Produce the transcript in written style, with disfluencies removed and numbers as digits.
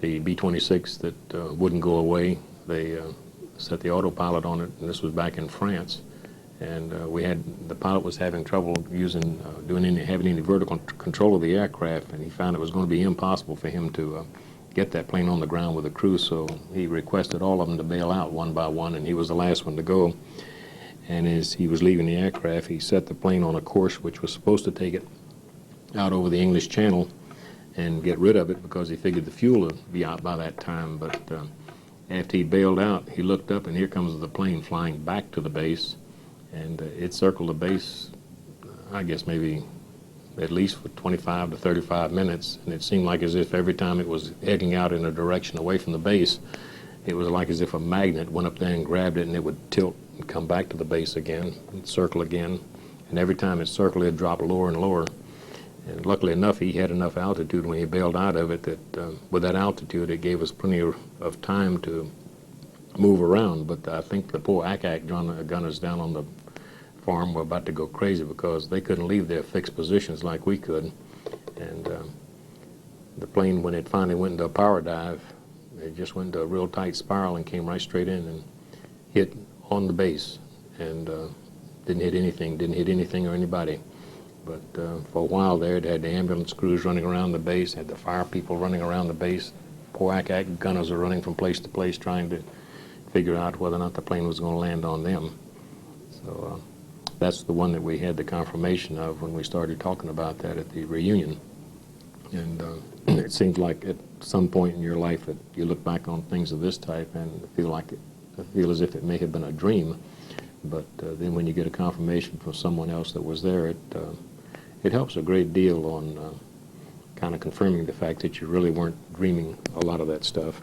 the B-26 that wouldn't go away. They set the autopilot on it, and this was back in France. And the pilot was having trouble having any vertical control of the aircraft, and he found it was going to be impossible for him to get that plane on the ground with a crew, so he requested all of them to bail out one by one, and he was the last one to go. And as he was leaving the aircraft, he set the plane on a course which was supposed to take it out over the English Channel and get rid of it, because he figured the fuel would be out by that time. But after he bailed out, he looked up, and here comes the plane flying back to the base, and it circled the base, I guess maybe at least for 25 to 35 minutes, and it seemed like as if every time it was heading out in a direction away from the base, it was like as if a magnet went up there and grabbed it, and it would tilt and come back to the base again and circle again. And every time it circled, it dropped lower and lower. And luckily enough, he had enough altitude when he bailed out of it that with that altitude, it gave us plenty of time to move around. But I think the poor ACAC gunners down on the farm were about to go crazy, because they couldn't leave their fixed positions like we could. And the plane, when it finally went into a power dive, it just went into a real tight spiral and came right straight in and hit on the base, and didn't hit anything or anybody. But for a while there, it had the ambulance crews running around the base, had the fire people running around the base. Poor ACAC gunners are running from place to place trying to figure out whether or not the plane was going to land on them. So that's the one that we had the confirmation of when we started talking about that at the reunion. And it seems like at some point in your life that you look back on things of this type and feel as if it may have been a dream. But then when you get a confirmation from someone else that was there, it helps a great deal on kind of confirming the fact that you really weren't dreaming a lot of that stuff.